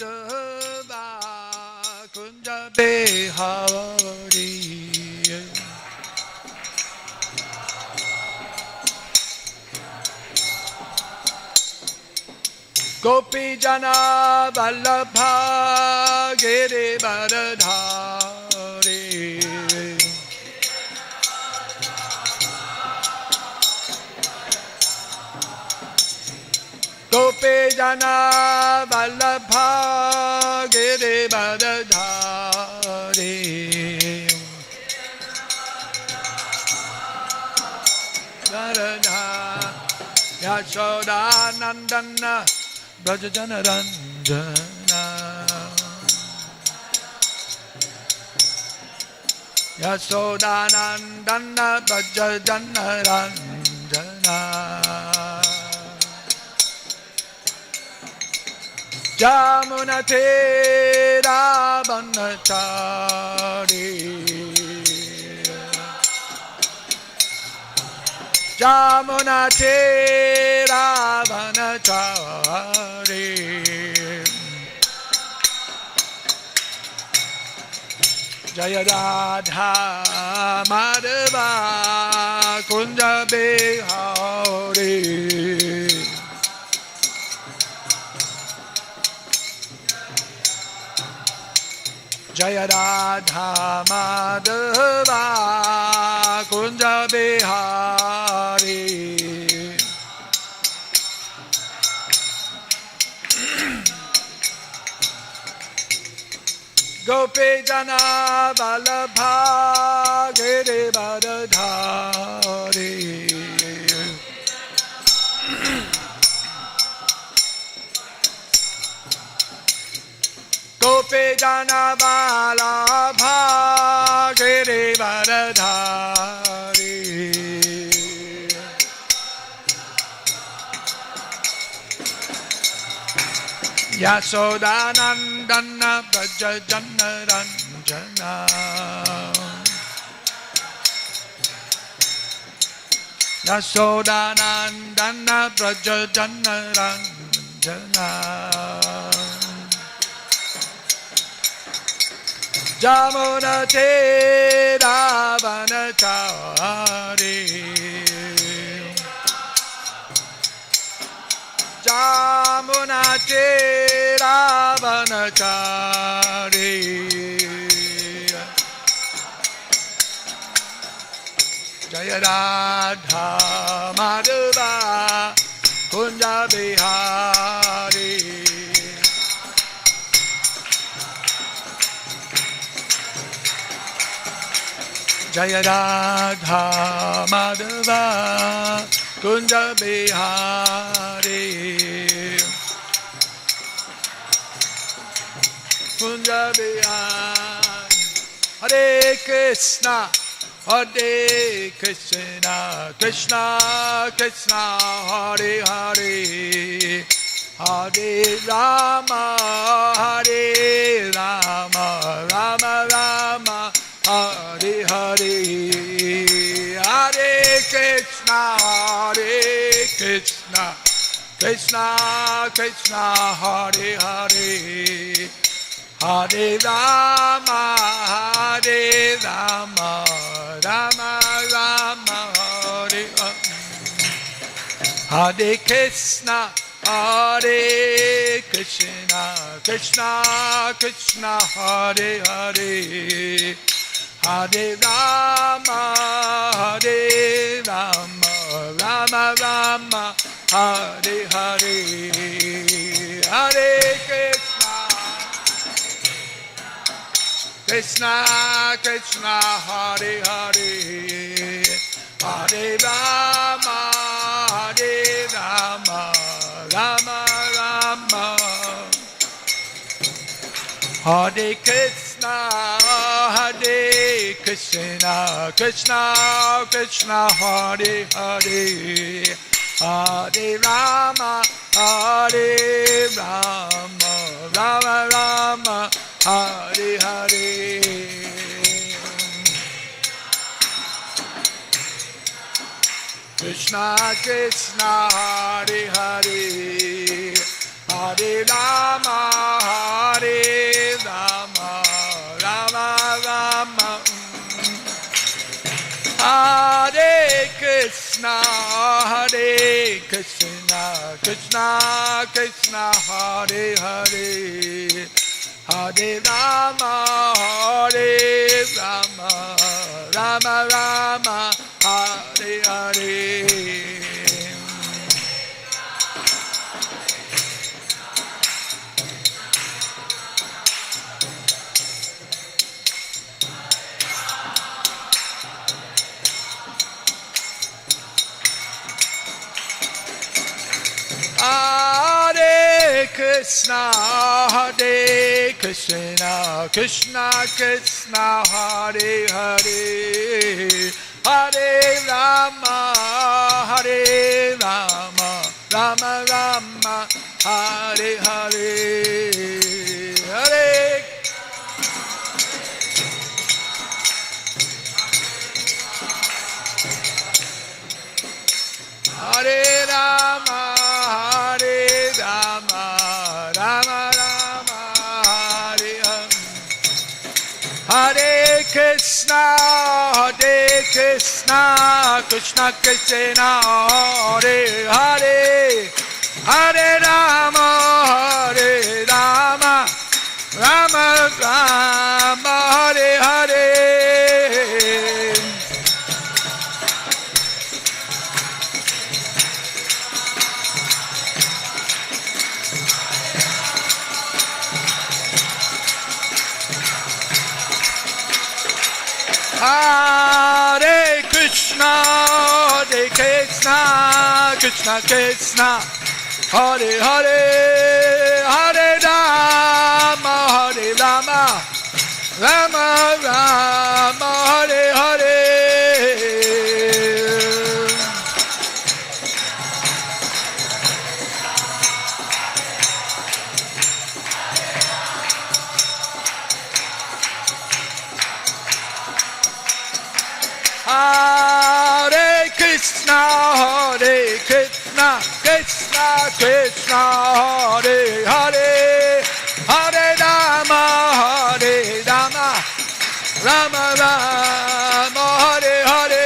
Radha Kunja Bihari Gopi Jana Vallabha Giri Varadhari Gopi Jana Vallabha Giri Varadhari Varadha Yashoda Nandana Brajajana Ranjana Yashoda Nandana Brajajana Ranjana Jamuna Tera Banachari Jamuna Tera Banachari Jaya Radha Madhava Kunja Bihari Jaya Radha Madhava Kunja Bihari Gopi Jana Vallabha Giri Varadhari Gopi Jana Vallabha Giri Varadhari Yashoda Nandana Brajajana Ranjana Yashoda Nandana Brajajana Ranjana Jamuna Tera Banachari Jamuna Tera Banachari Jaya Radha Madhava Kunja Bihari Jaya Radha Madhava Kunja Bihari Kunja Bihari Hare Krishna Hare Krishna Krishna Krishna Hare Hare Hare Rama Hare Rama Rama Rama Hare Hare Hare Krishna Hare Krishna Krishna Krishna Hare Hare Hare Rama Hare Rama Rama Rama Hare Hare Hare Krishna Hare Krishna Krishna Krishna Hare Hare Hare Rama Hare Rama Rama Rama Hare Hare Hare Krishna Krishna Krishna Hare Hare Hare Rama Hare Rama Rama Rama Hare Krishna Hare Krishna Krishna Krishna Hare Hare Hare Rama Hare Rama Rama Rama Hare Hare Krishna Krishna Hare Hare Hare Rama Krishna Krishna Hare Hare Hare Rama Hare Rama Rama Rama Hare Hare Hare Krishna, Hare Krishna, Krishna Krishna, Hare Hare, Hare Rama, Hare Rama, Rama Rama, Hare Hare, Hare. Hare Rama, Hare Rama, Rama Rama, Hare Hare. Hare Krishna, Krishna Krishna, Hare Hare, Hare Rama, Hare Rama, Rama Rama, Hare Hare. Hare Krishna, Krishna Krishna, Hare Hare, Hare Rama, Hare Rama, Rama Rama, Hare Hare. Hare Krishna, Krishna Krishna, Hare Hare, Hare Rama, Hare Rama, Rama Rama, Hare Hare.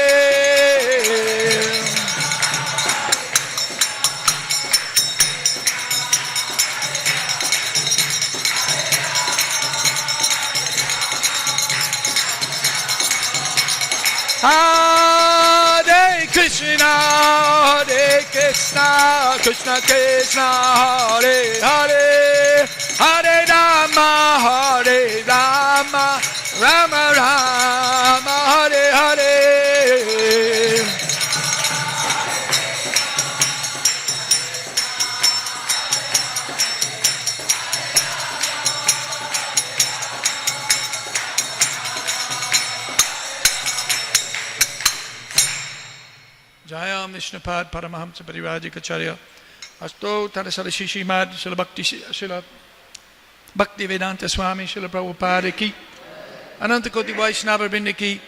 Hare Krishna, Krishna Krishna, Hare Hare, Hare Rama, Hare Rama, Rama Rama, Hare Hare. Jaya Vishnupad Paramahamsa Parivajikacharya Asto Tarasala Shishimad Shila Bhakti Vedanta Swami Shila Prabhupada Ki Ananta Koti Vaishnava Vrinda Ki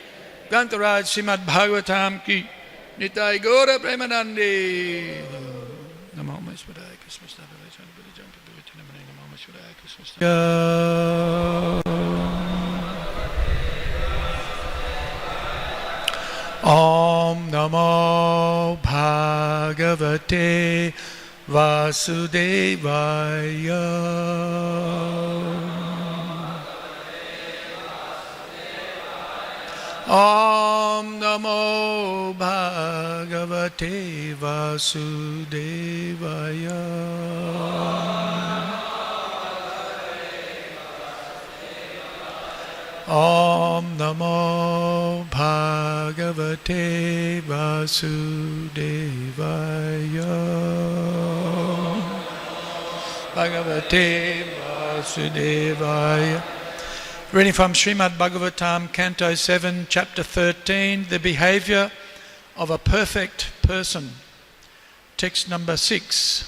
Gantaraj Srimad Bhagavatam Ki Nitai Gaura Premanande Namo Vishwadaya Krishna Namo Vishwadaya Krishna Om Namo Bhagavate Vasudevaya Om Namo Bhagavate Vasudevaya Om Namo Bhagavate Vasudevaya Bhagavate Vasudevaya. Reading from Srimad Bhagavatam, Canto 7, Chapter 13, The Behavior of a Perfect Person. Text number 6.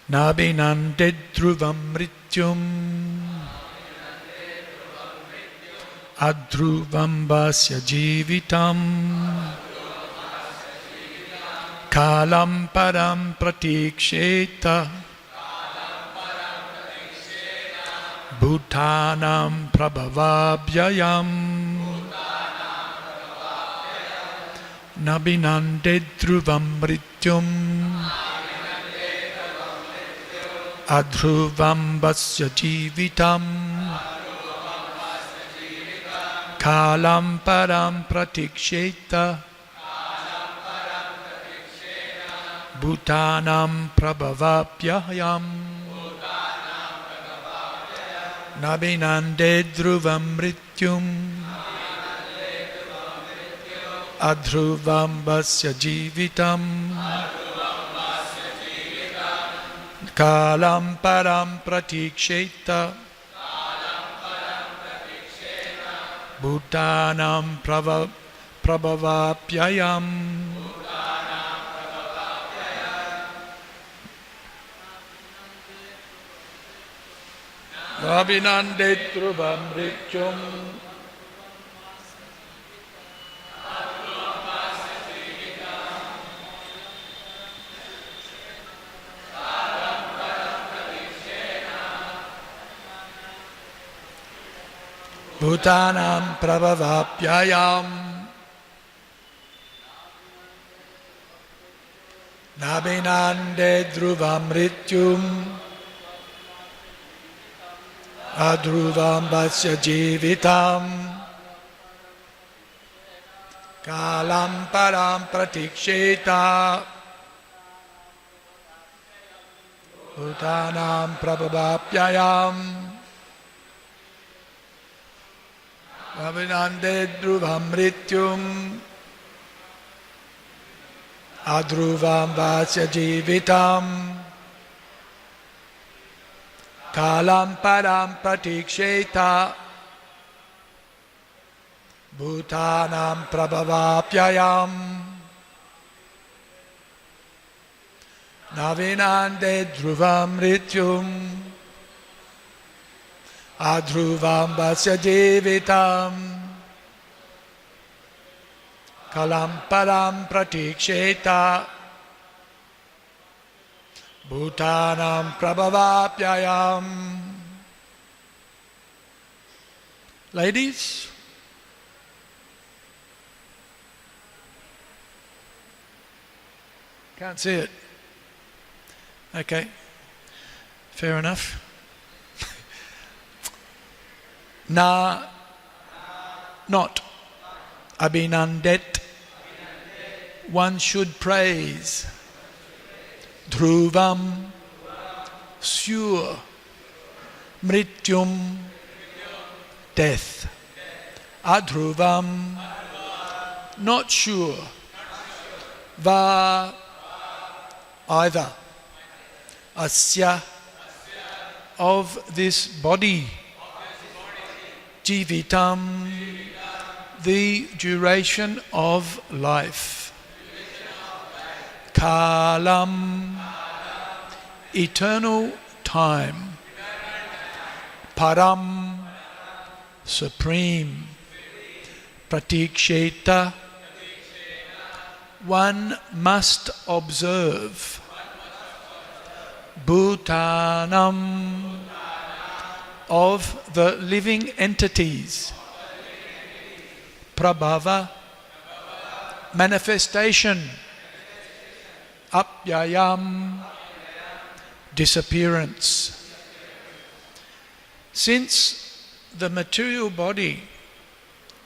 Nabhinande dhruvam mrityum adhruvam vasya jivitam kalam param pratiksheta bhutanam prabhavabhyayam Nabhinande dhruvam mrityum adhruvam vasya jivitam kalam param pratiksheta bhutanam prabhavapyayam nabhinande dhruvam mrityum adhruvam vasya jivitam kalam param pratiksheta bhutanam prabhavapyayam nabhinande dhruvam mrityum Bhutanam prabhavapyayam Nabhinande dhruvam mrityum Adhruvam vasya jivitam Kalam param pratiksheta Bhutanam prabhavapyayam Nabhinande dhruvam mrityum adhruvam vasya jivitam kalam param pratiksheta bhutanam prabhavapyayam Nabhinande dhruvam mrityum adhruvam vasya jivitam kalam param pratiksheta bhutanam prabhavapyayam. Ladies, can't see it. Okay, fair enough. Not abhinandet, one should praise. Dhruvam, sure. Mrityum, death. Adhruvam, not sure. Va, either. Asya, of this body. Jivitam, the duration of life. Kalam, eternal time. Param, supreme. Pratiksheta, one must observe. Bhutanam, of the living entities. Prabhava, manifestation. Apyayam, disappearance. Since the material body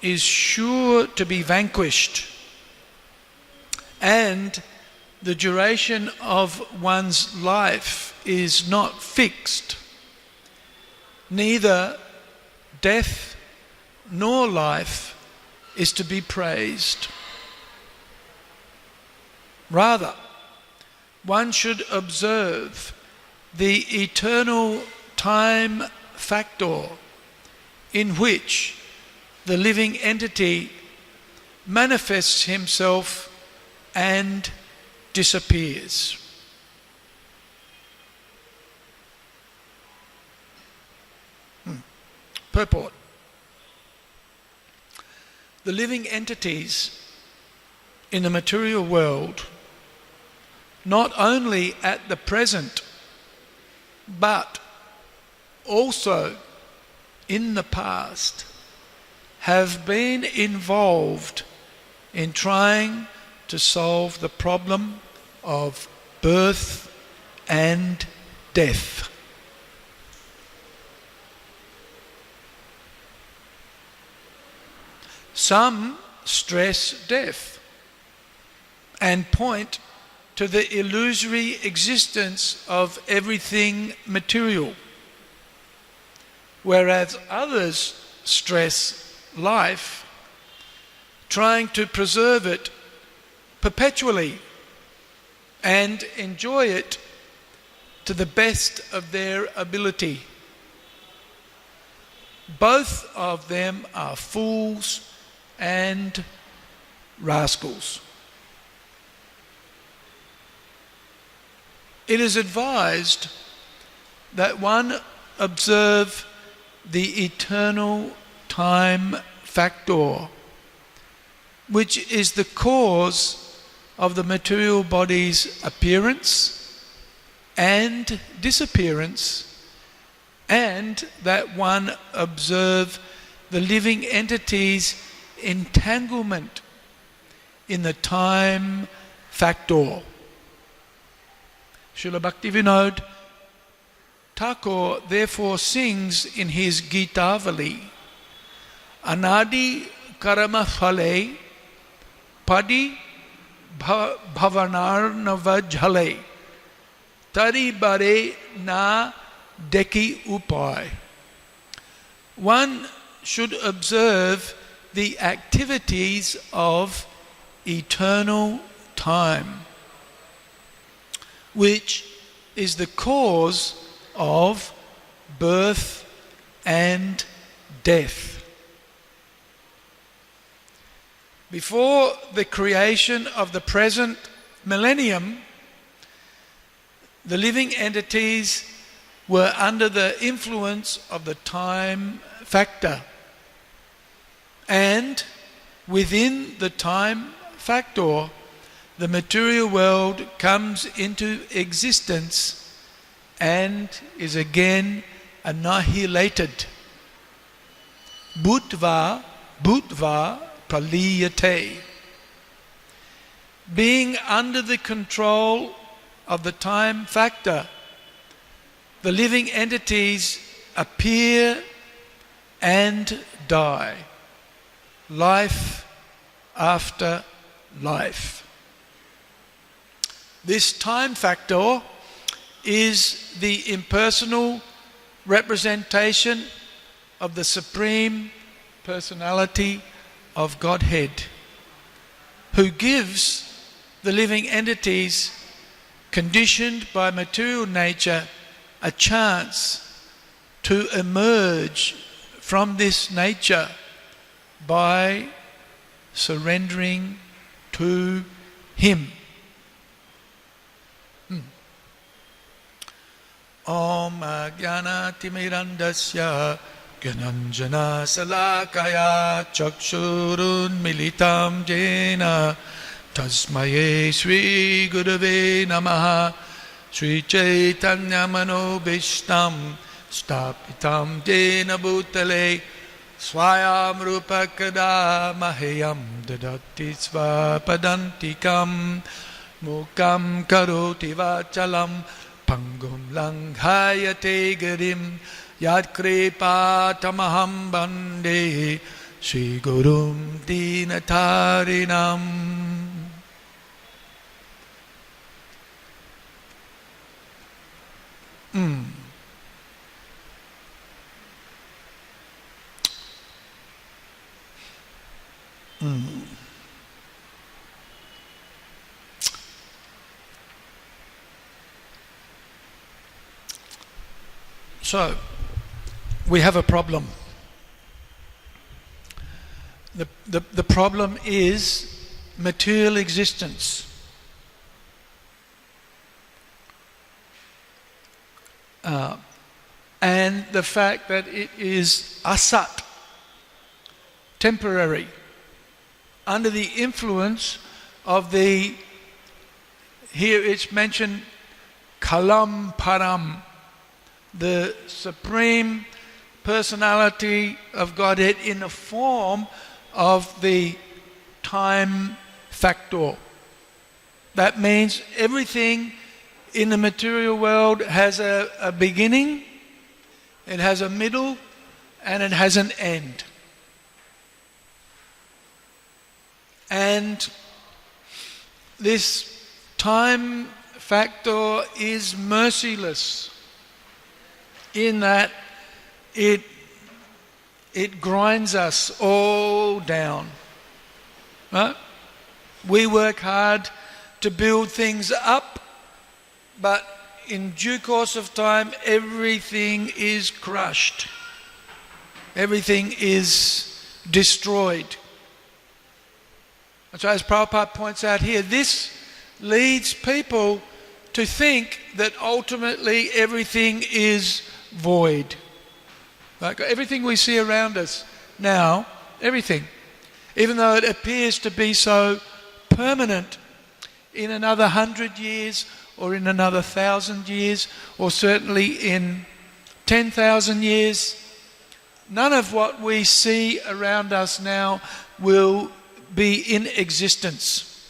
is sure to be vanquished and the duration of one's life is not fixed, neither death nor life is to be praised. Rather, one should observe the eternal time factor in which the living entity manifests himself and disappears. Purport. The living entities in the material world, not only at the present, but also in the past, have been involved in trying to solve the problem of birth and death. Some stress death and point to the illusory existence of everything material, whereas others stress life, trying to preserve it perpetually and enjoy it to the best of their ability. Both of them are fools and rascals. It is advised that one observe the eternal time factor, which is the cause of the material body's appearance and disappearance, and that one observe the living entity's entanglement in the time factor. Srila Bhaktivinoda Thakur therefore sings in his Gitavali, Anadi karama phale padi bhavanarnava jhale tari bare na deki upai. One should observe the activities of eternal time, which is the cause of birth and death. Before the creation of the present millennium, the living entities were under the influence of the time factor. And within the time factor, the material world comes into existence and is again annihilated. Bhutva praliyate. Being under the control of the time factor, the living entities appear and die, life after life. This time factor is the impersonal representation of the Supreme Personality of Godhead, who gives the living entities conditioned by material nature a chance to emerge from this nature by surrendering to Him. Om Jnana Timirandasya Gyananjana Salakaya Chakshurun Militam Jena Tasmaye Sri Gurave Namaha Sri Chaitanya Manobishtam Stapitam Jena Bhutale Swayam Rupakada Mahayam Dadati Svapadantikam Mukam Karoti Vachalam Pangum Langhayate Garim Yad Kripatamaham Bande Sri Gurum Dinatarinam. So, we have a problem. The problem is material existence. And the fact that it is asat, temporary, under the influence of the, here it's mentioned, kalam param, the Supreme Personality of Godhead in the form of the time factor. That means everything in the material world has a beginning, it has a middle, and it has an end. And this time factor is merciless in that it grinds us all down. Right? We work hard to build things up, but in due course of time, everything is crushed. Everything is destroyed. And so as Prabhupada points out here, this leads people to think that ultimately everything is void. Like everything we see around us now, everything, even though it appears to be so permanent, in another 100 years or in another 1,000 years or certainly in 10,000 years, none of what we see around us now will be in existence.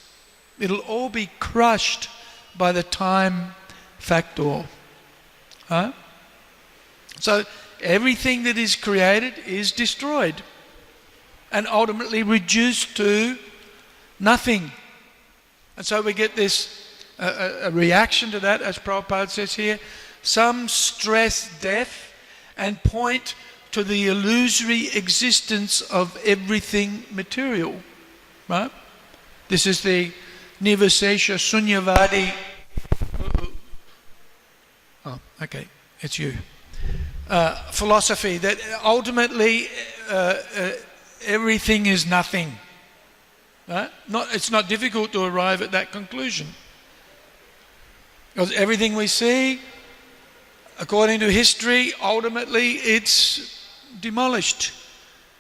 It'll all be crushed by the time factor. Huh? So everything that is created is destroyed and ultimately reduced to nothing. And so we get this a reaction to that, as Prabhupada says here. Some stress death and point to the illusory existence of everything material. Right? This is the Nirvisesha Sunyavadi. Oh, okay, it's you. Philosophy that ultimately everything is nothing. Right? It's not difficult to arrive at that conclusion. Because everything we see, according to history, ultimately it's demolished.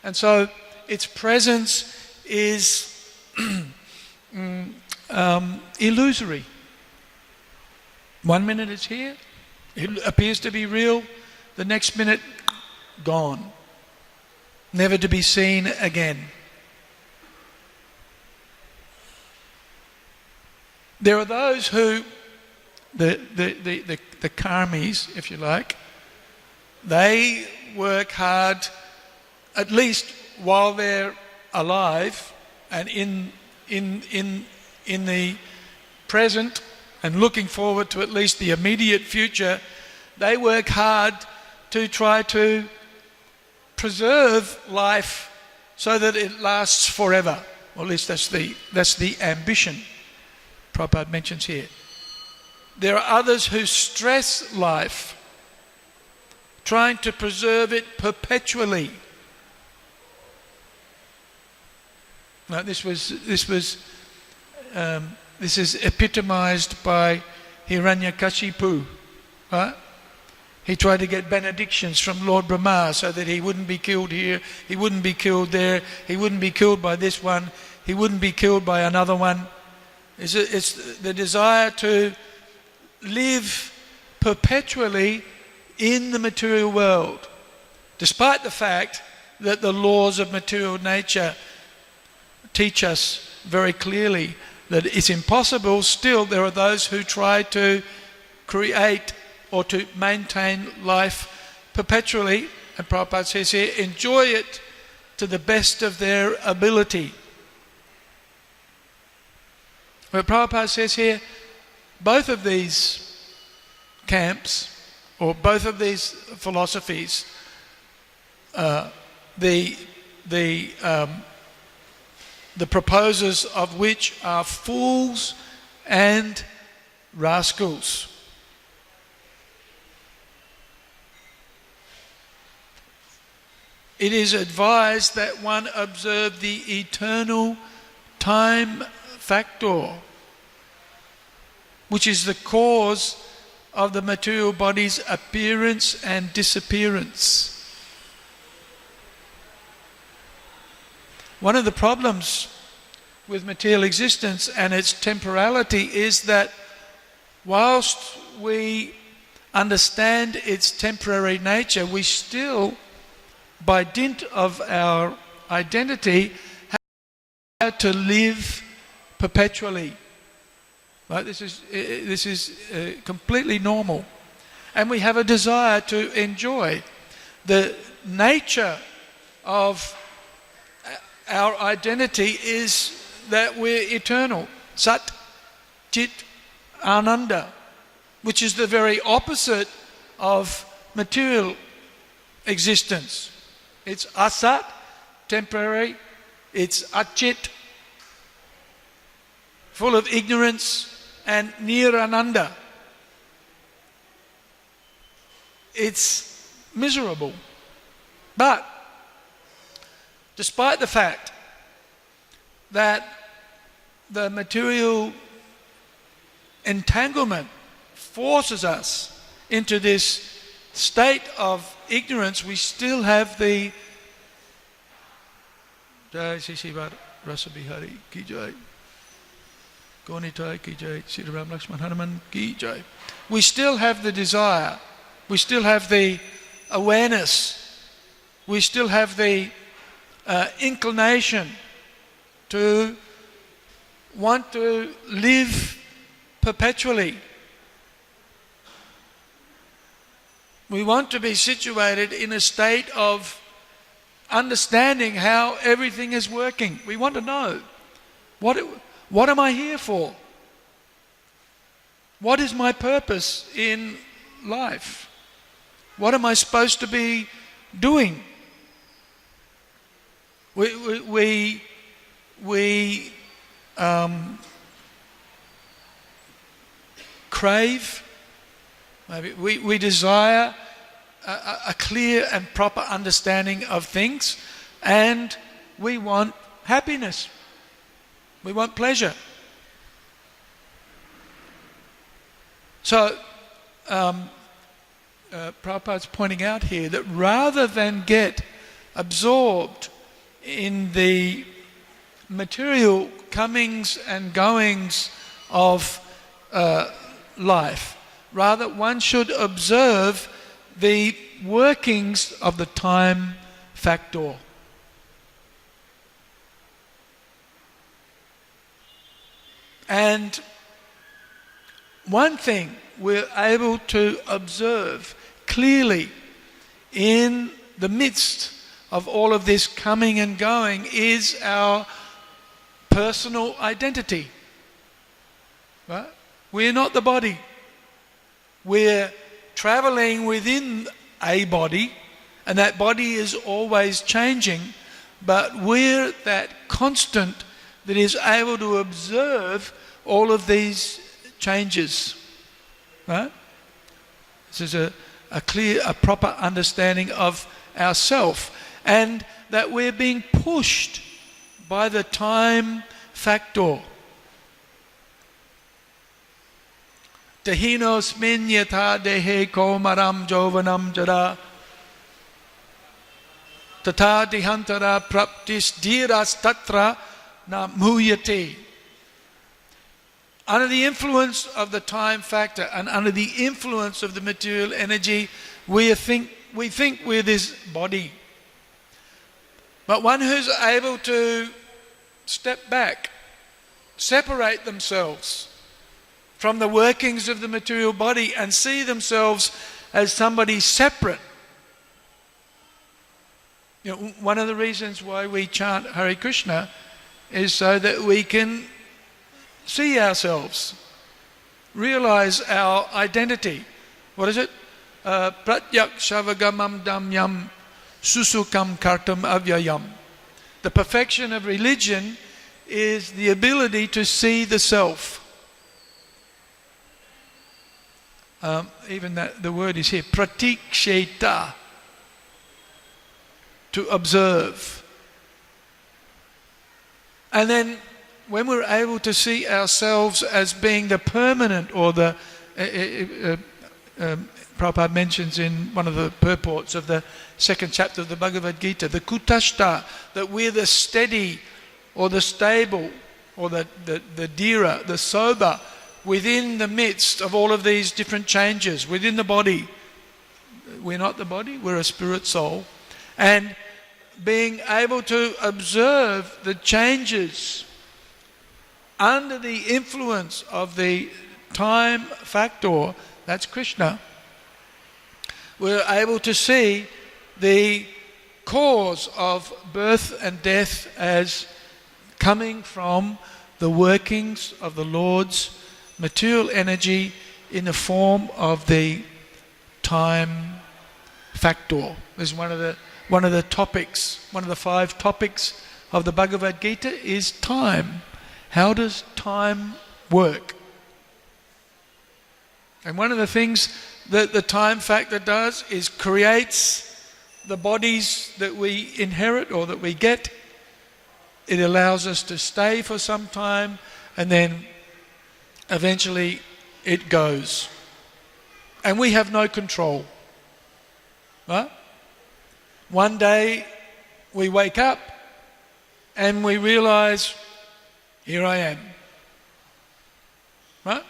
And so its presence is illusory. 1 minute it's here, it appears to be real, the next minute, gone. Never to be seen again. There are those who, the karmis, if you like, they work hard, at least while they're alive and in the present and looking forward to at least the immediate future. They work hard to try to preserve life so that it lasts forever. Or at least that's the ambition Prabhupada mentions here. There are others who stress life, trying to preserve it perpetually. Now, this is epitomized by Hiranyakashipu. Right? He tried to get benedictions from Lord Brahma so that he wouldn't be killed here, he wouldn't be killed there, he wouldn't be killed by this one, he wouldn't be killed by another one. It's the desire to live perpetually in the material world, despite the fact that the laws of material nature teach us very clearly that it's impossible. Still, there are those who try to create or to maintain life perpetually, and Prabhupada says here, enjoy it to the best of their ability. But Prabhupada says here, both of these camps, or both of these philosophies, the proposers of which are fools and rascals. It is advised that one observe the eternal time factor, which is the cause of the material body's appearance and disappearance. One of the problems with material existence and its temporality is that whilst we understand its temporary nature, we still, by dint of our identity, have to live perpetually. Right? This is completely normal. And we have a desire to enjoy. The nature of our identity is that we're eternal. Sat, Chit, Ananda, which is the very opposite of material existence. It's asat, temporary. It's achit, full of ignorance, and nirananda. It's miserable. But despite the fact that the material entanglement forces us into this state of ignorance, we still have the Jai Rasabihariji ki jai. Gonitai ki jai. Sri Ram Lakshman Hanuman ki jai. We still have the desire. We still have the awareness. We still have the inclination to want to live perpetually. We want to be situated in a state of understanding how everything is working. We want to know, what am I here for? What is my purpose in life? What am I supposed to be doing? We crave, maybe we desire a clear and proper understanding of things, and we want happiness. We want pleasure. So, Prabhupada's pointing out here that rather than get absorbed in the material comings and goings of life, rather one should observe the workings of the time factor. And one thing we're able to observe clearly in the midst of all of this coming and going is our personal identity. Right? We're not the body. We're traveling within a body, and that body is always changing, but we're that constant that is able to observe all of these changes. Right? This is a clear, a proper understanding of ourself, and that we're being pushed by the time factor. Tahinosmin yatha dehe komaram jovanam jara tata dihantara praptis dhiras tatra na muyate. Under the influence of the time factor and under the influence of the material energy, we think we're this body. But one who's able to step back, separate themselves from the workings of the material body and see themselves as somebody separate. You know, one of the reasons why we chant Hare Krishna is so that we can see ourselves, realize our identity. What is it? Pratyakshavagamam damyam susukam kartam avyayam. The perfection of religion is the ability to see the self. Even that the word is here, pratiksheta, to observe. And then when we're able to see ourselves as being the permanent, or the Prabhupada mentions in one of the purports of the second chapter of the Bhagavad Gita, the kutashta, that we're the steady or the stable or the dhira, the sober, within the midst of all of these different changes within the body. We're not the body, we're a spirit soul. And being able to observe the changes under the influence of the time factor, that's Krishna, we're able to see the cause of birth and death as coming from the workings of the Lord's material energy in the form of the time factor. This is one of the topics, one of the 5 topics of the Bhagavad Gita is time. How does time work? And one of the things that the time factor does is creates the bodies that we inherit or that we get. It allows us to stay for some time and then eventually it goes. And we have no control. Right? One day we wake up and we realize, here I am. Right?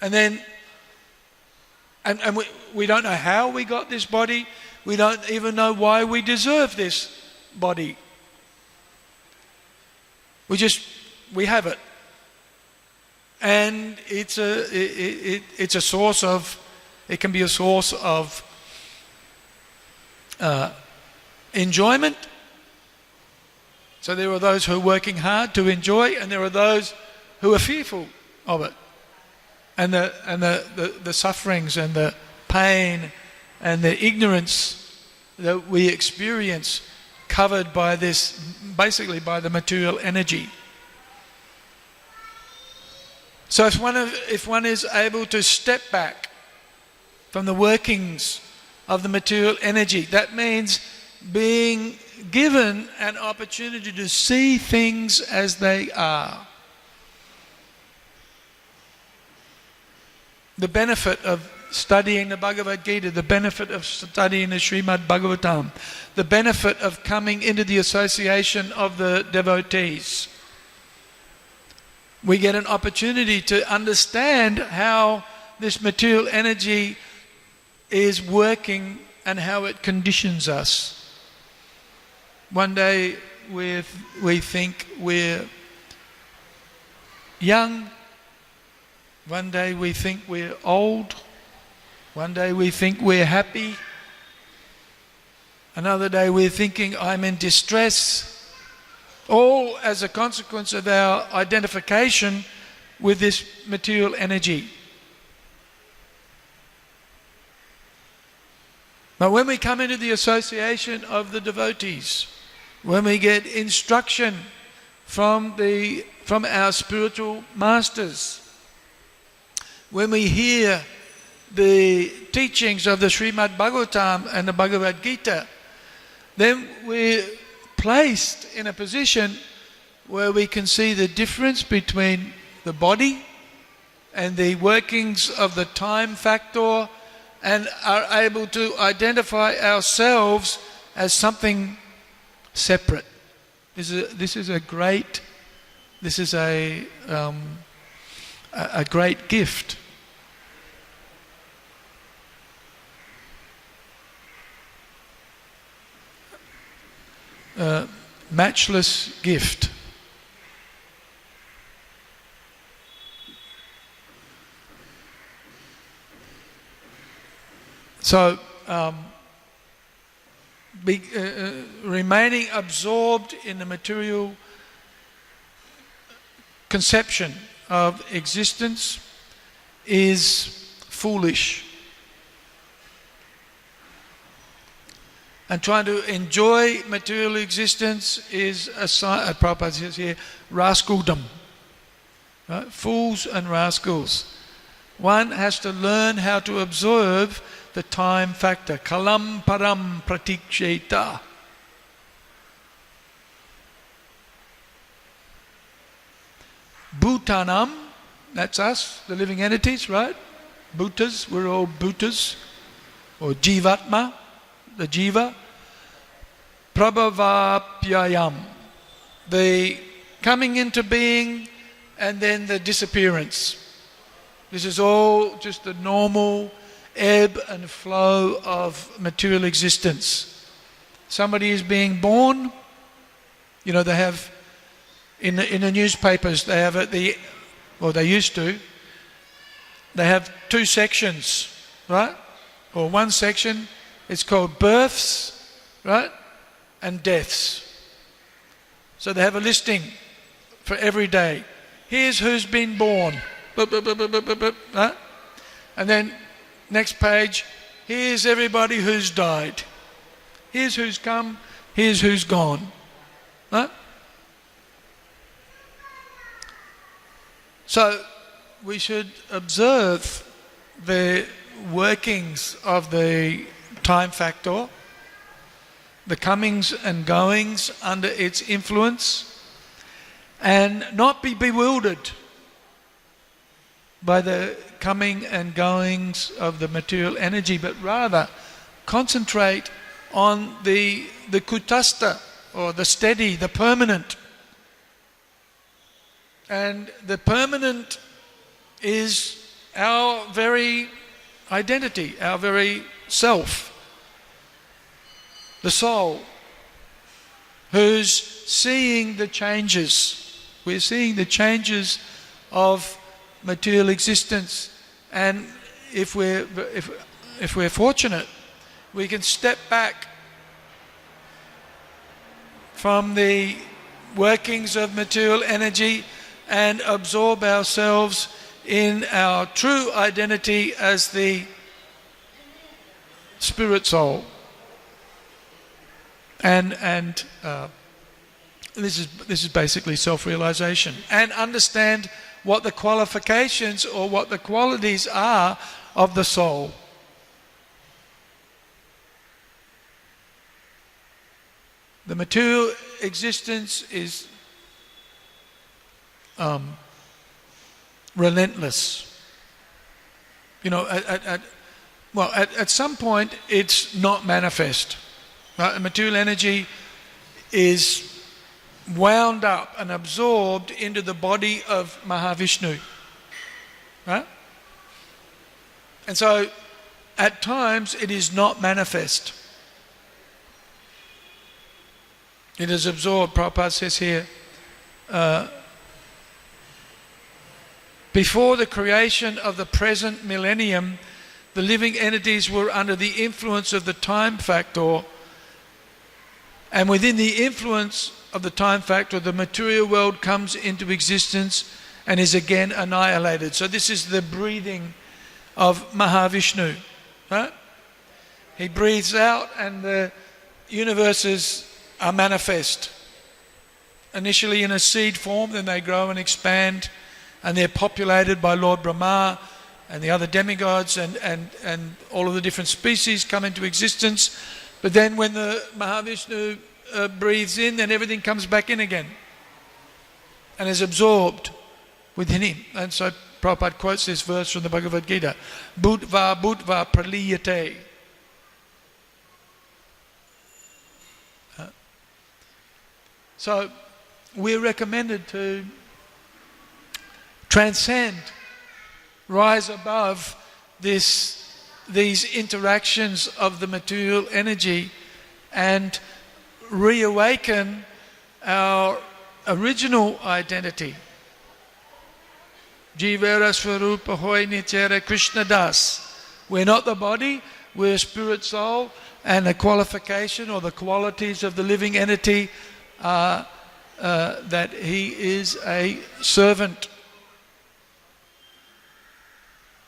And then, and we don't know how we got this body. We don't even know why we deserve this body. We have it. And it's a source of, it can be a source of enjoyment. So there are those who are working hard to enjoy, and there are those who are fearful of it. And the sufferings and the pain and the ignorance that we experience covered by this, basically by the material energy. So if one is able to step back from the workings of the material energy, that means being given an opportunity to see things as they are. The benefit of studying the Bhagavad Gita, the benefit of studying the Srimad Bhagavatam, the benefit of coming into the association of the devotees. We get an opportunity to understand how this material energy is working and how it conditions us. One day we think we're young. One day we think we're old. One day we think we're happy. Another day we're thinking I'm in distress. All as a consequence of our identification with this material energy. But when we come into the association of the devotees, when we get instruction from our spiritual masters, when we hear the teachings of the Srimad Bhagavatam and the Bhagavad Gita, then we're placed in a position where we can see the difference between the body and the workings of the time factor, and are able to identify ourselves as something separate. This is a great gift. Matchless gift. So, remaining absorbed in the material conception of existence is foolish. And trying to enjoy material existence is a sign, Prabhupada says here, rascaldom. Right? Fools and rascals. One has to learn how to observe the time factor. Kalam param pratiksheta. Bhutanam, that's us, the living entities, right? Bhutas, we're all bhutas. Or jivatma, the jiva. Prabhavapyayam, the coming into being and then the disappearance. This is all just the normal ebb and flow of material existence. Somebody is being born, they have In the newspapers, they have they used to. They have two sections, right? Or one section, it's called births, right? And deaths. So they have a listing for every day. Here's who's been born. Right? And then next page, here's everybody who's died. Here's who's come, here's who's gone. Right? So we should observe the workings of the time factor, the comings and goings under its influence, and not be bewildered by the coming and goings of the material energy, but rather concentrate on the kutastha, or the steady, the permanent. And the permanent is our very identity, our very self. The soul, who's seeing the changes. We're seeing the changes of material existence, and if we're fortunate, we can step back from the workings of material energy and absorb ourselves in our true identity as the spirit soul. And this is basically self-realization, and understand what the qualifications or what the qualities are of the soul. The material existence is relentless. You know, at some point it's not manifest. Right? The material energy is wound up and absorbed into the body of Mahavishnu. Right? And so at times it is not manifest. It is absorbed. Prabhupada says here, before the creation of the present millennium, the living entities were under the influence of the time factor, and within the influence of the time factor, the material world comes into existence and is again annihilated. So this is the breathing of Mahavishnu. Right? He breathes out and the universes are manifest. Initially in a seed form, then they grow and expand, and they're populated by Lord Brahma and the other demigods, and all of the different species come into existence. But then when the Mahavishnu breathes in, then everything comes back in again and is absorbed within him. And so Prabhupada quotes this verse from the Bhagavad Gita, Bhutva Bhutva Praliyate. So we're recommended to transcend, rise above these interactions of the material energy and reawaken our original identity. Jivara Swarupa Hoy Nityara Krishna Das. We're not the body, we're spirit soul, and the qualification or the qualities of the living entity are that he is a servant.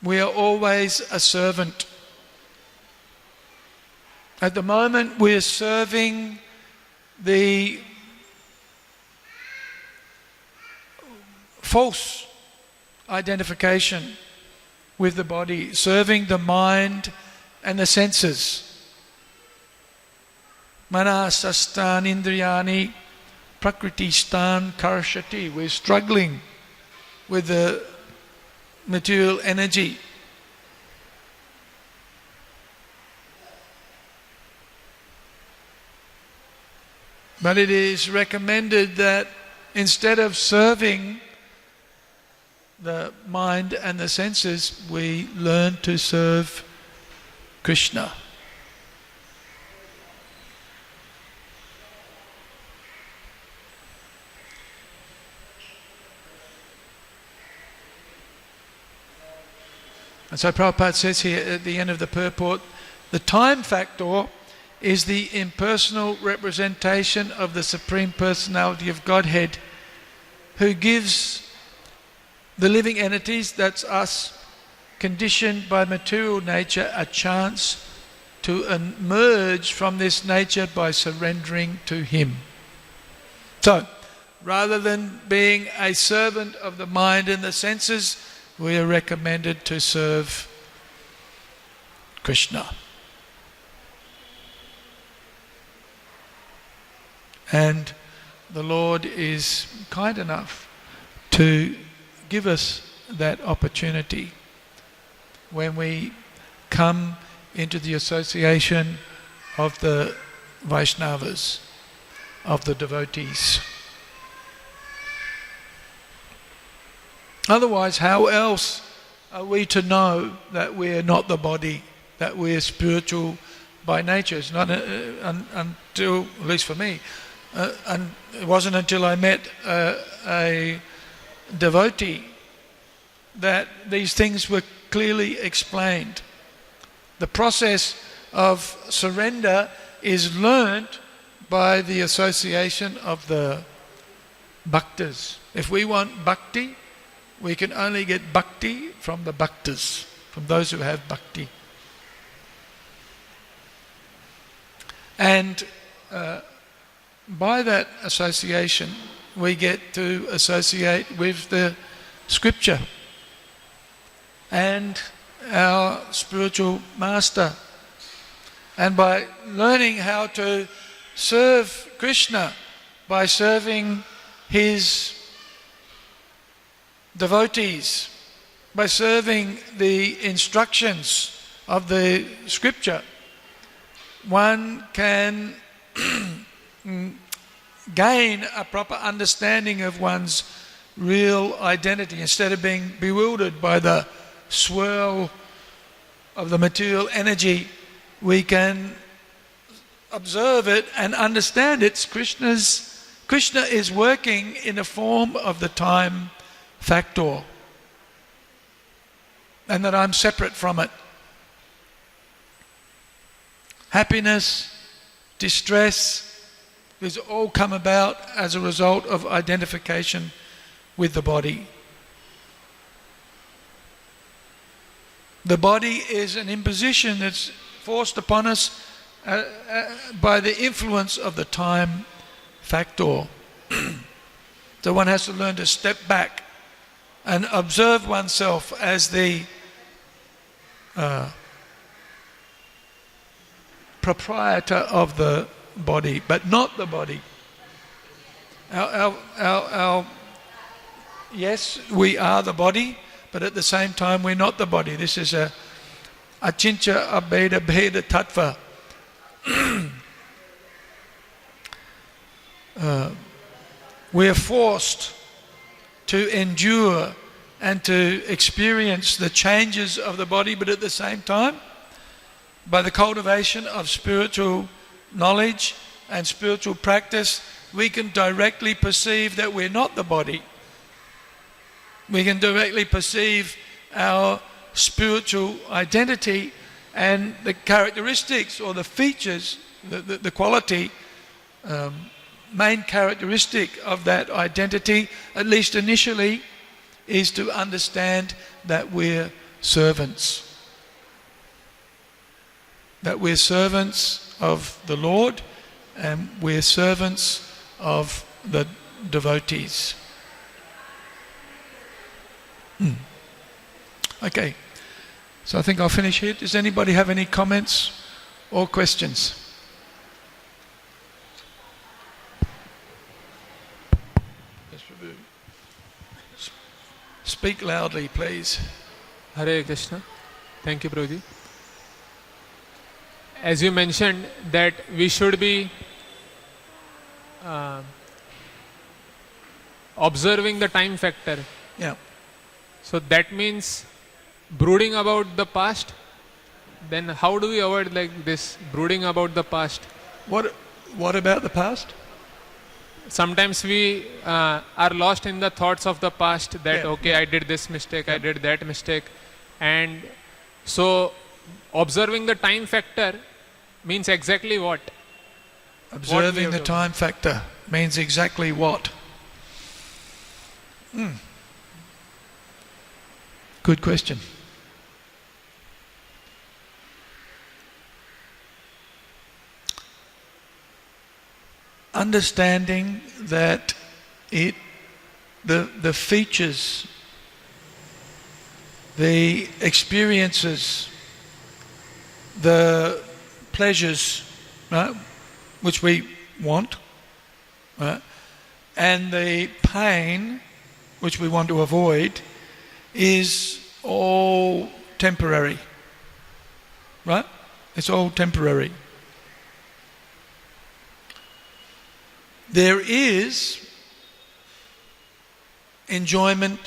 We are always a servant. At the moment we're serving the false identification with the body, serving the mind and the senses. Manasastan indriyani prakritistan karshati. We're struggling with the material energy. But it is recommended that instead of serving the mind and the senses, we learn to serve Krishna. And so Prabhupada says here at the end of the purport, the time factor is the impersonal representation of the Supreme Personality of Godhead, who gives the living entities, that's us, conditioned by material nature, a chance to emerge from this nature by surrendering to Him. So, rather than being a servant of the mind and the senses, we are recommended to serve Krishna. And the Lord is kind enough to give us that opportunity when we come into the association of the Vaishnavas, of the devotees. Otherwise, how else are we to know that we're not the body, that we're spiritual by nature? It's not until, at least for me, and it wasn't until I met a devotee that these things were clearly explained. The process of surrender is learnt by the association of the bhaktas. If we want bhakti, we can only get bhakti from the bhaktas, from those who have bhakti. And by that association, we get to associate with the scripture and our spiritual master. And by learning how to serve Krishna, by serving his devotees, by serving the instructions of the scripture, one can gain a proper understanding of one's real identity instead of being bewildered by the swirl of the material energy. We can observe it and understand it's Krishna is working in the form of the time factor, and that I'm separate from it. Happiness, distress, these all come about as a result of identification with the body. The body is an imposition that's forced upon us by the influence of the time factor. So one has to learn to step back and observe oneself as the proprietor of the body, but not the body. Yes, we are the body, but at the same time we're not the body. This is a achincha abheda bheda tattva. We are forced to endure and to experience the changes of the body, but at the same time, by the cultivation of spiritual knowledge and spiritual practice, we can directly perceive that we're not the body. We can directly perceive our spiritual identity and the characteristics or the features, the quality, main characteristic of that identity, at least initially, is to understand that we're servants. That we're servants of the Lord and we're servants of the devotees. Okay, so I think I'll finish here. Does anybody have any comments or questions? Speak loudly, please. Hare Krishna. Thank you, Prabhuji. As you mentioned that we should be observing the time factor. Yeah. So that means brooding about the past. Then how do we avoid like this brooding about the past? What about the past? Sometimes we are lost in the thoughts of the past that Yeah. okay, I did this mistake, I did that mistake, and So observing the time factor means exactly what? Observing the time factor means exactly what? Good question. Understanding that the features, the experiences, the pleasures, right, which we want, right, and the pain which we want to avoid is all temporary, right? It's all temporary. There is enjoyment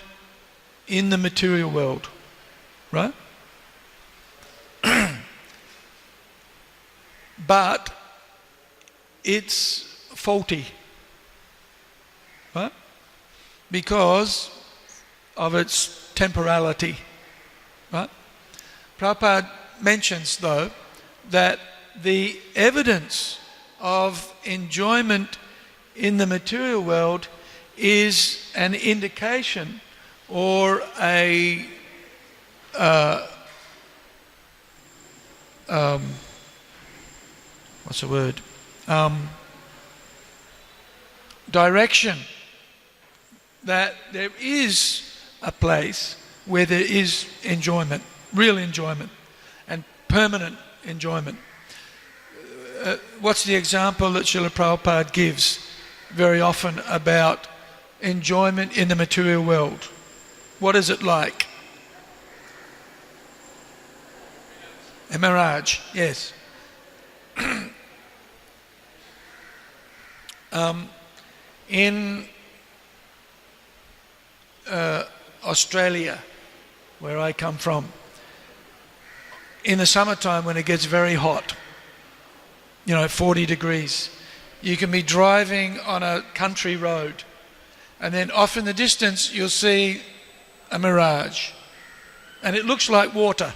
in the material world, right? But it's faulty, right? Because of its temporality, right? Prabhupada mentions, though, that the evidence of enjoyment in the material world is an indication or a direction that there is a place where there is enjoyment, real enjoyment, and permanent enjoyment. What's the example that Srila Prabhupada gives very often about enjoyment in the material world? What is it like? A mirage, yes. In Australia, where I come from, in the summertime when it gets very hot, 40 degrees, you can be driving on a country road, and then off in the distance you'll see a mirage, and it looks like water,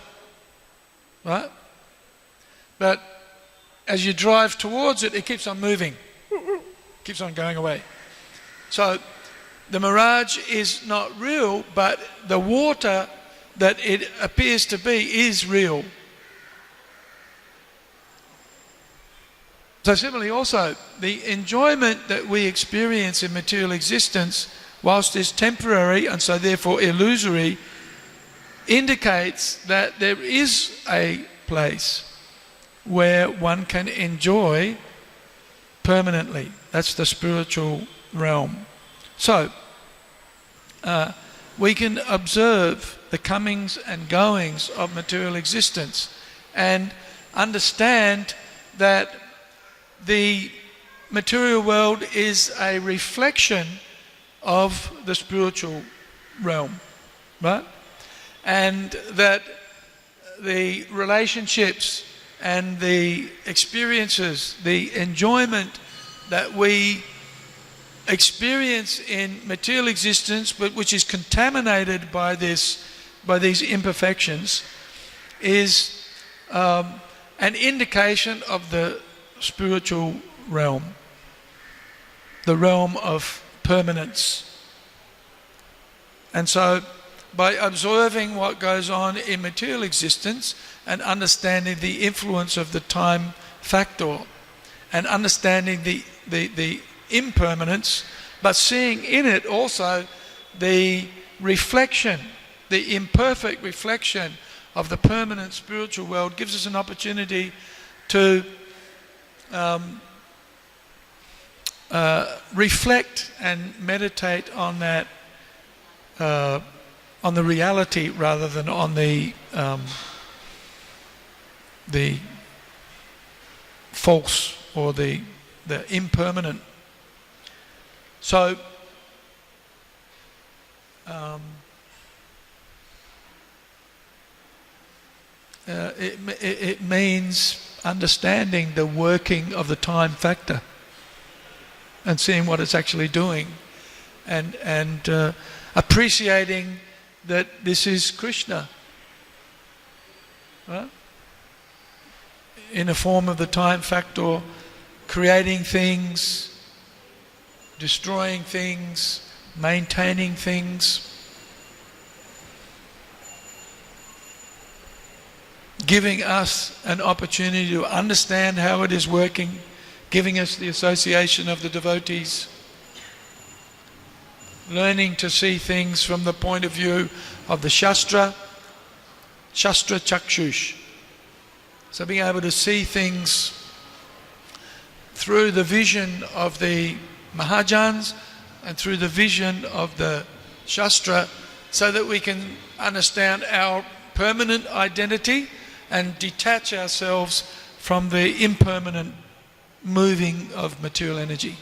right? But as you drive towards it, it keeps on moving, keeps on going away. So the mirage is not real, but the water that it appears to be is real. So similarly also, the enjoyment that we experience in material existence, whilst is temporary and so therefore illusory, indicates that there is a place where one can enjoy permanently. That's the spiritual realm. So, we can observe the comings and goings of material existence and understand that the material world is a reflection of the spiritual realm, right? And that the relationships and the experiences, the enjoyment that we experience in material existence, but which is contaminated by these imperfections, is an indication of the spiritual realm, the realm of permanence. And so by observing what goes on in material existence and understanding the influence of the time factor and understanding the impermanence, but seeing in it also the reflection, the imperfect reflection of the permanent spiritual world, gives us an opportunity to reflect and meditate on that, on the reality rather than on the false or the impermanent. So it means understanding the working of the time factor and seeing what it's actually doing, and appreciating that this is Krishna, right? In the form of the time factor, creating things, destroying things, maintaining things, giving us an opportunity to understand how it is working, giving us the association of the devotees, learning to see things from the point of view of the Shastra Chakshush. So being able to see things through the vision of the Mahajans and through the vision of the Shastra, so that we can understand our permanent identity and detach ourselves from the impermanent moving of material energy.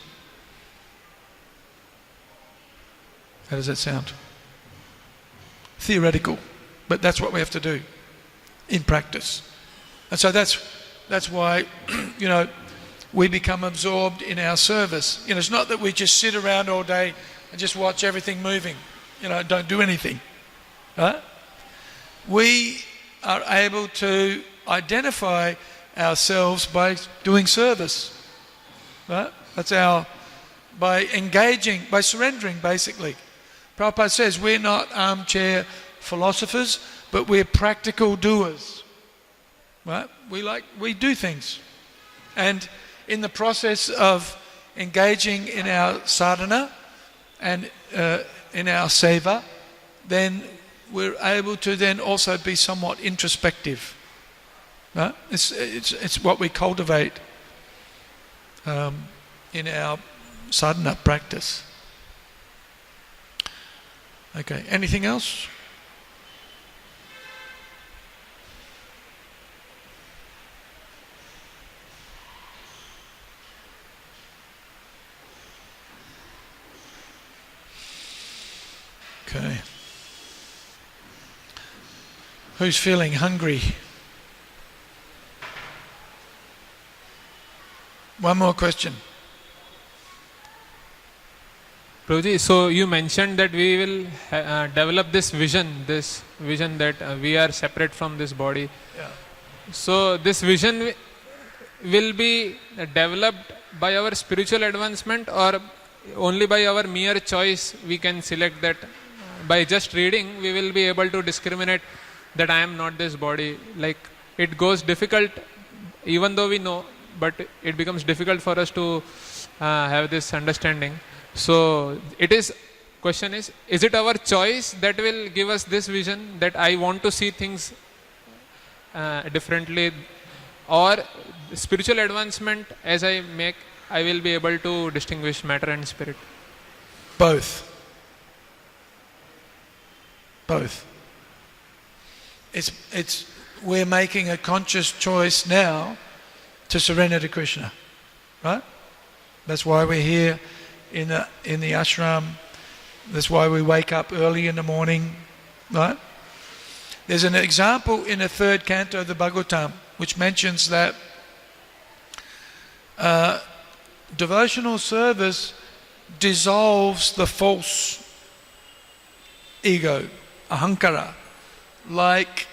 How does that sound? Theoretical, but that's what we have to do in practice. And so that's why, we become absorbed in our service. It's not that we just sit around all day and just watch everything moving, don't do anything, right? We are able to identify ourselves by doing service, right? By engaging, by surrendering, basically. Prabhupada says we're not armchair philosophers, but we're practical doers, right? We do things. And in the process of engaging in our sadhana and in our seva, then we're able to then also be somewhat introspective. Right? It's what we cultivate in our sadhana practice. Okay, anything else? Okay. Who's feeling hungry? One more question. Prabhuji, so you mentioned that we will develop this vision that we are separate from this body. Yeah. So this vision will be developed by our spiritual advancement, or only by our mere choice we can select that? By just reading we will be able to discriminate that I am not this body. Like, it goes difficult, even though we know, but it becomes difficult for us to have this understanding. So question is it our choice that will give us this vision, that I want to see things differently, or spiritual advancement, as I will be able to distinguish matter and spirit? Both. We're making a conscious choice now to surrender to Krishna, right? That's why we're here in the ashram. That's why we wake up early in the morning, right? There's an example in the third canto of the Bhagavatam which mentions that devotional service dissolves the false ego, ahankara, like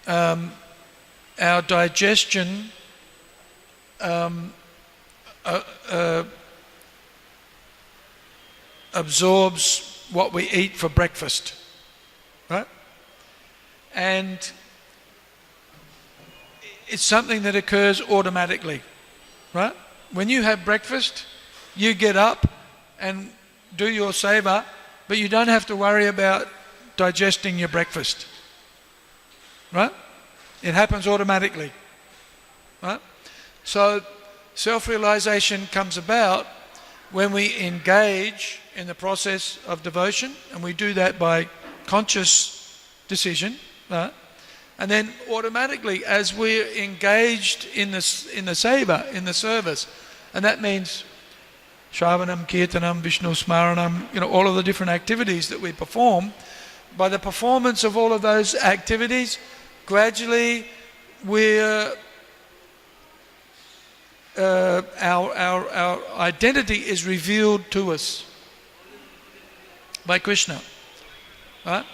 our digestion absorbs what we eat for breakfast, right? And it's something that occurs automatically, right? When you have breakfast, you get up and do your seva, but you don't have to worry about digesting your breakfast, right? It happens automatically, right? So self-realization comes about when we engage in the process of devotion, and we do that by conscious decision, right? And then automatically, as we're engaged in the seva, in the service, and that means Shravanam, Kirtanam, Vishnu Smaranam, all of the different activities that we perform, by the performance of all of those activities, gradually our identity is revealed to us by Krishna, right?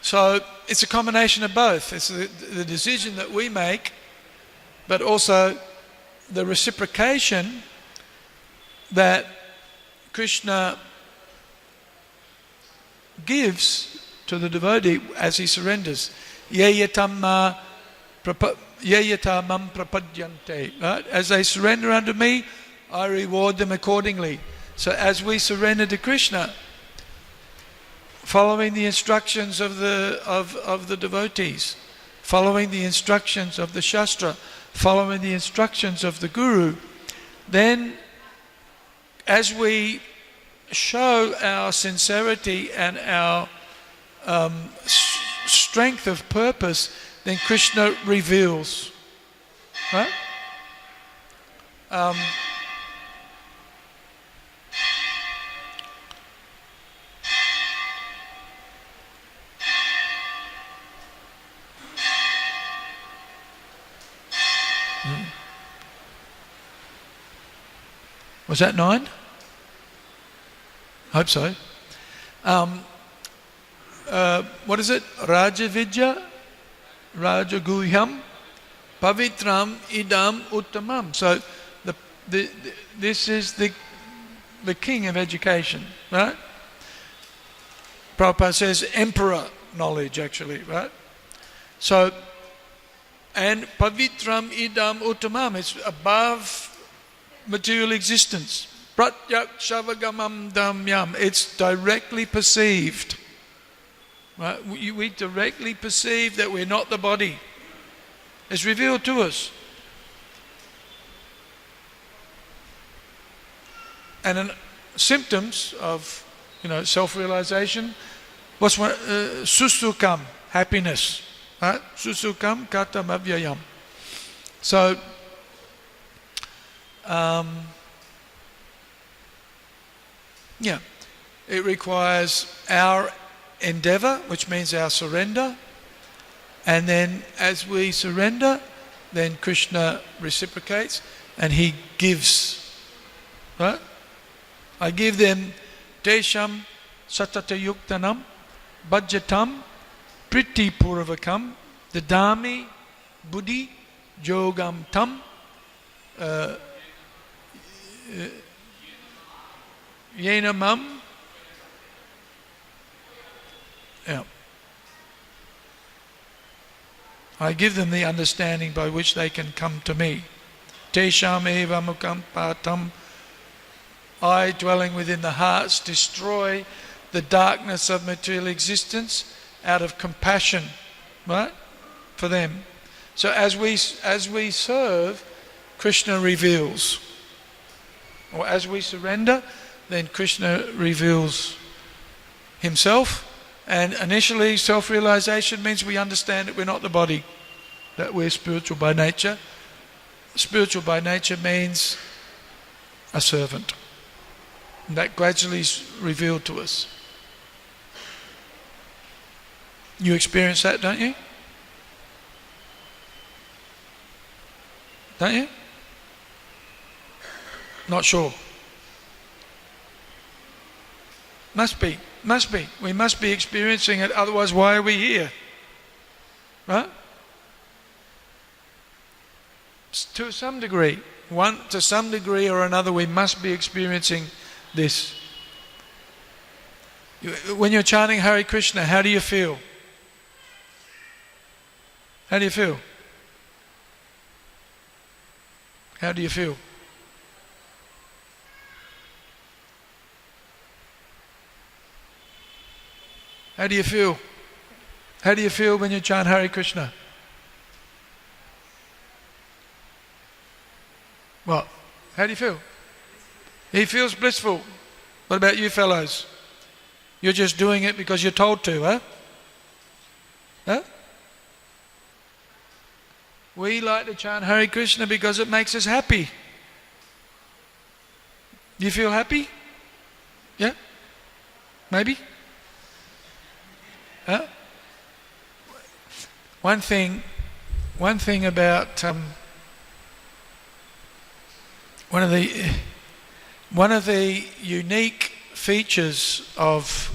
So it's a combination of both. It's the decision that we make, but also the reciprocation that Krishna gives to the devotee as he surrenders. Yayatam mam prapadyante. Right? As they surrender unto me, I reward them accordingly. So as we surrender to Krishna, following the instructions of the devotees, following the instructions of the Shastra, following the instructions of the Guru, then as we show our sincerity and our strength of purpose, then Krishna reveals. Right? Was that 9? Hope so. What is it? Rajavidya, Rajaguhyam, Pavitram Idam Uttamam. So this is the king of education, right? Prabhupada says emperor knowledge, actually, right? So, and Pavitram Idam Uttamam, it's above material existence. Pratyak Shavagamam Damyam, it's directly perceived. Right? We directly perceive that we're not the body. It's revealed to us. And symptoms of, self-realization, what's one? Susukam, happiness. Right? Susukam katam avyayam. So, it requires our endeavor, which means our surrender, and then as we surrender, then Krishna reciprocates and he gives. Right? I give them Desham Satatayuktanam Bhajatam Priti Purvakam Dadami Buddhi Jogam Tam Yenamam. I give them the understanding by which they can come to me. Tesham eva mukam patam. I, dwelling within the hearts, destroy the darkness of material existence out of compassion, right, for them. So as we serve, Krishna reveals. Or as we surrender, then Krishna reveals himself. And initially, self-realization means we understand that we're not the body, that we're spiritual by nature. Spiritual by nature means a servant. And that gradually is revealed to us. You experience that, don't you? Don't you? Not sure. Must be. We must be experiencing it, otherwise why are we here? Right? To some degree. To some degree or another, we must be experiencing this. When you're chanting Hare Krishna, how do you feel? How do you feel? How do you feel? How do you feel? How do you feel when you chant Hare Krishna? What? How do you feel? He feels blissful. What about you fellows? You're just doing it because you're told to, huh? Huh? We like to chant Hare Krishna because it makes us happy. Do you feel happy? Yeah? Maybe? Huh? One thing about one of the unique features of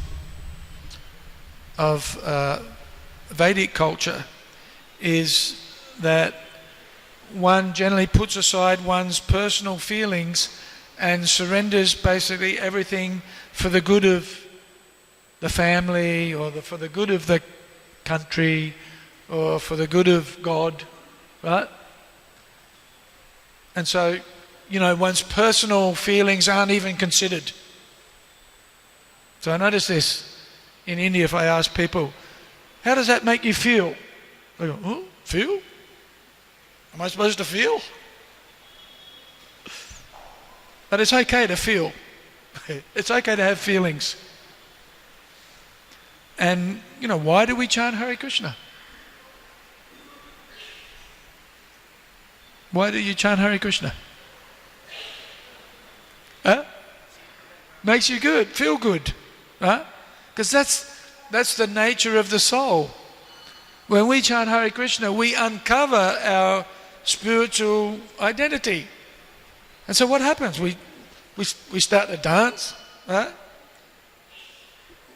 Vedic culture is that one generally puts aside one's personal feelings and surrenders basically everything for the good of the family, or for the good of the country, or for the good of God, right? And so, one's personal feelings aren't even considered. So I notice this in India. If I ask people, how does that make you feel? They go, oh, feel? Am I supposed to feel? But it's okay to feel. It's okay to have feelings. And, why do we chant Hare Krishna? Why do you chant Hare Krishna? Huh? Makes you good, feel good. Right? Because that's the nature of the soul. When we chant Hare Krishna, we uncover our spiritual identity. And so what happens? We start to dance, right?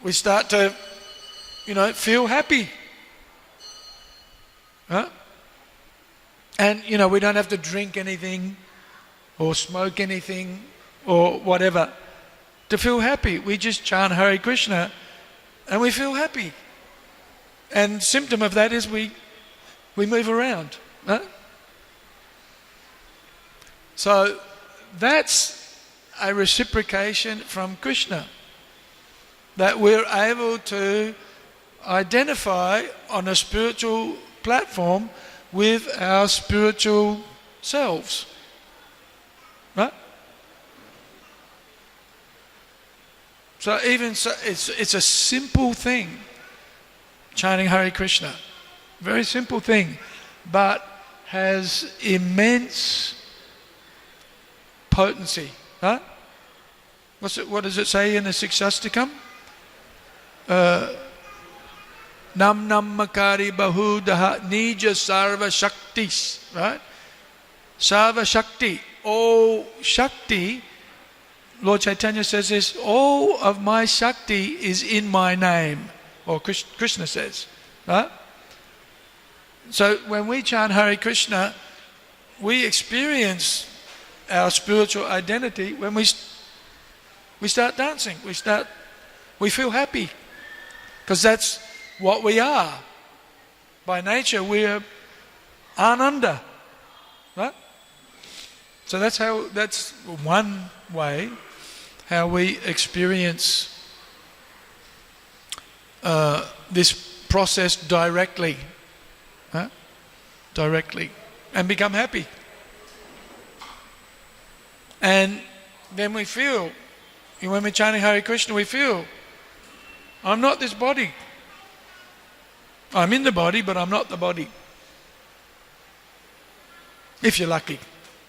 We start to, feel happy. Huh? And, we don't have to drink anything or smoke anything or whatever to feel happy. We just chant Hare Krishna and we feel happy. And symptom of that is we move around. Huh? So that's a reciprocation from Krishna, that we're able to identify on a spiritual platform with our spiritual selves. Right? So it's a simple thing, chanting Hare Krishna. Very simple thing, but has immense potency. Right? What does it say in the Sikshastakam? Nam makari bahu daha nija sarva shaktis. Right? Sarva shakti. All shakti, Lord Chaitanya says this, all of my shakti is in my name. Or Krishna says. Right? So when we chant Hare Krishna, we experience our spiritual identity when we start dancing. We feel happy. Because that's what we are. By nature, we're ananda. Right? So that's one way how we experience this process directly. Huh? Directly. And become happy. And then we feel, when we're chanting Hare Krishna, we feel, I'm not this body. I'm in the body, but I'm not the body. If you're lucky.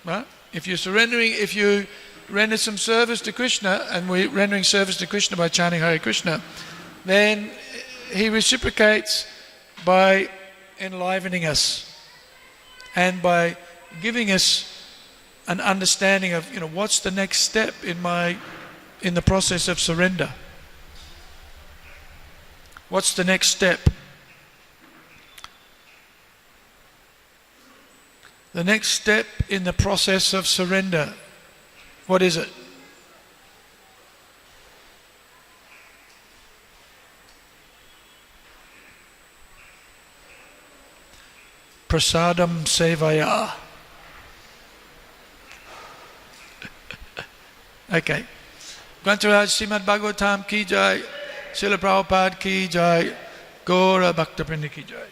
Right? If you render some service to Krishna, and we're rendering service to Krishna by chanting Hare Krishna, then he reciprocates by enlivening us and by giving us an understanding of, what's the next step in the process of surrender. What's the next step? The next step in the process of surrender, what is it? Prasadam sevaya. Okay. Grantaraj Srimad Bhagavatam ki jai, Srila Prabhupada ki jai, Gaura Bhakta Vrinda ki jai.